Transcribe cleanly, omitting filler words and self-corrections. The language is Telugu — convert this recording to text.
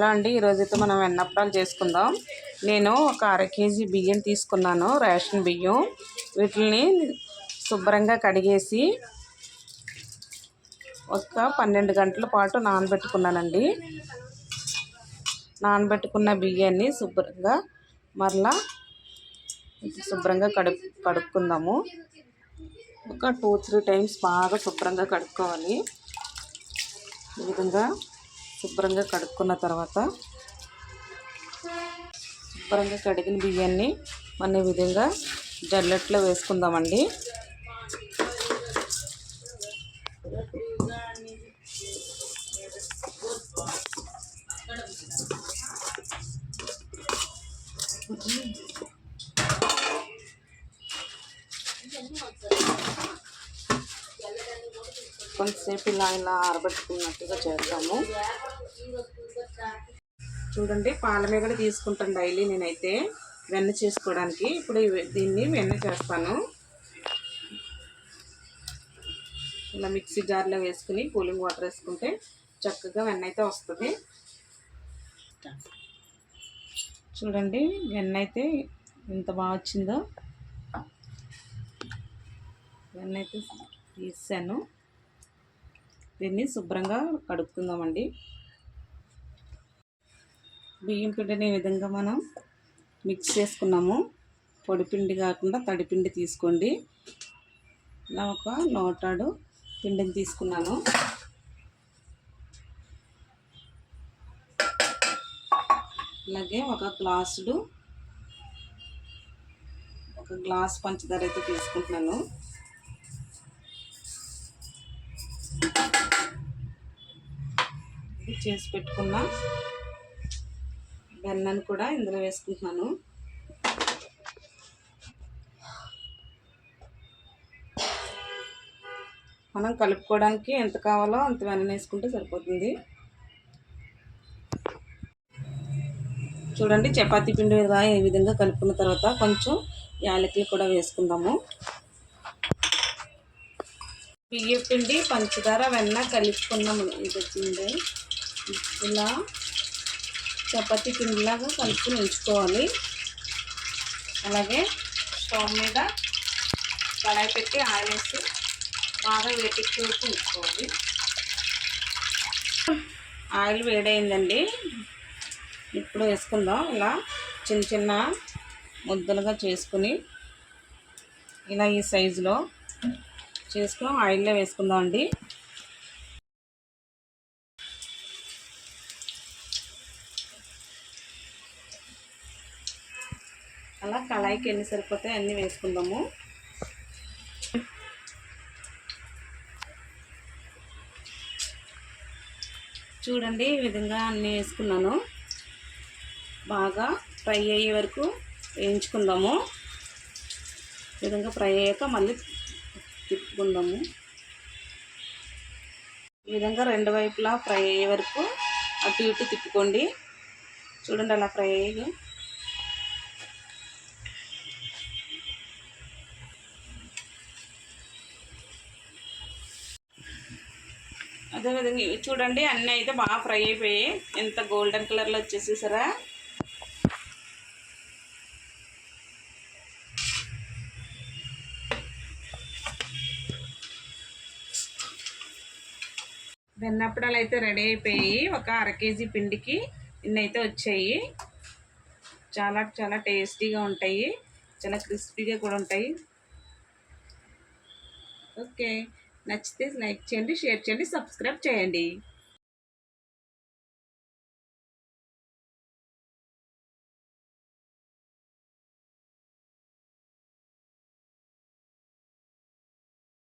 హలో అండి, ఈరోజైతే మనం వెన్నప్పాలు చేసుకుందాం. నేను ఒక అర కేజీ బియ్యం తీసుకున్నాను, రేషన్ బియ్యం. వీటిని శుభ్రంగా కడిగేసి ఒక 12 గంటల పాటు నానబెట్టుకున్నానండి. నానబెట్టుకున్న బియ్యాన్ని మరలా శుభ్రంగా కడుక్కుందాము. ఒక 2-3 టైమ్స్ బాగా శుభ్రంగా కడుక్కోవాలి. ఈ విధంగా శుభ్రంగా కడుక్కున్న తర్వాత శుభ్రంగా కడిగిన బియ్యాన్ని మన ఈ విధంగా జల్లెట్లో వేసుకుందామండి. కొంతసేపు ఇలా ఆరబెట్టుకున్నట్టుగా చేద్దాము. చూడండి, పాల మీగడ తీసుకుంటాను డైలీ నేనైతే వెన్న చేసుకోవడానికి. ఇప్పుడు దీన్ని వెన్న చేస్తాను. ఇలా మిక్సీ జార్లో వేసుకుని కూలింగ్ వాటర్ వేసుకుంటే చక్కగా వెన్న అయితే వస్తుంది. చూడండి, వెన్న అయితే ఎంత బాగా వచ్చిందో. వెన్న అయితే తీసాను. దీన్ని శుభ్రంగా కడుక్కుందామండి. బియ్యం పిండిని ఈ విధంగా మనం మిక్స్ చేసుకున్నాము. పొడిపిండి కాకుండా తడిపిండి తీసుకోండి. ఇలా ఒక నోటాడు పిండిని తీసుకున్నాను. అలాగే ఒక గ్లాస్ పంచదార అయితే తీసుకుంటున్నాను. చేసి పెట్టుకున్న వెన్నను కూడా ఇందులో వేసుకుంటున్నాను. మనం కలుపుకోవడానికి ఎంత కావాలో అంత వెన్న వేసుకుంటే సరిపోతుంది. చూడండి, చపాతీ పిండి ఈ విధంగా కలుపుకున్న తర్వాత కొంచెం యాలకులు కూడా వేసుకుందాము. బియ్య పిండి, పంచదార, వెన్న కలుపుకున్నాము. ఇది వచ్చింది. ఇలా చపాతీ పిండిలాగా కలుపుకుని ఉంచుకోవాలి. అలాగే స్టవ్ మీద కడాయి పెట్టి ఆయిల్ వేసి బాగా వేటెక్కి వరకు ఉంచుకోవాలి. ఆయిల్ వేడైందండి. ఇప్పుడు వేసుకుందాం. ఇలా చిన్న చిన్న ముద్దలుగా చేసుకుని ఇలా ఈ సైజులో చేసుకుని ఆయిల్లో వేసుకుందాం అండి. అలా కళాయికి ఎన్ని సరిపోతాయి అన్నీ వేసుకుందాము. చూడండి, ఈ విధంగా అన్నీ వేసుకున్నాను. బాగా ఫ్రై అయ్యే వరకు వేయించుకుందాము. ఈ విధంగా ఫ్రై అయ్యాక మళ్ళీ తిప్పుకుందాము. ఈ విధంగా రెండు వైపులా ఫ్రై అయ్యే వరకు అటు ఇటు తిప్పుకోండి. చూడండి, అలా ఫ్రై అయ్యి అదేవిధంగా చూడండి, అన్నీ అయితే బాగా ఫ్రై అయిపోయాయి. ఎంత గోల్డెన్ కలర్లో వచ్చేసేసారా. వెన్నప్పడాలు అయితే రెడీ అయిపోయి ఒక అర కేజీ పిండికి ఇన్నైతే వచ్చాయి. చాలా చాలా టేస్టీగా ఉంటాయి, చాలా క్రిస్పీగా కూడా ఉంటాయి. ఓకే, నచ్చితే లైక్ చేయండి, షేర్ చేయండి, సబ్స్క్రైబ్ చేయండి.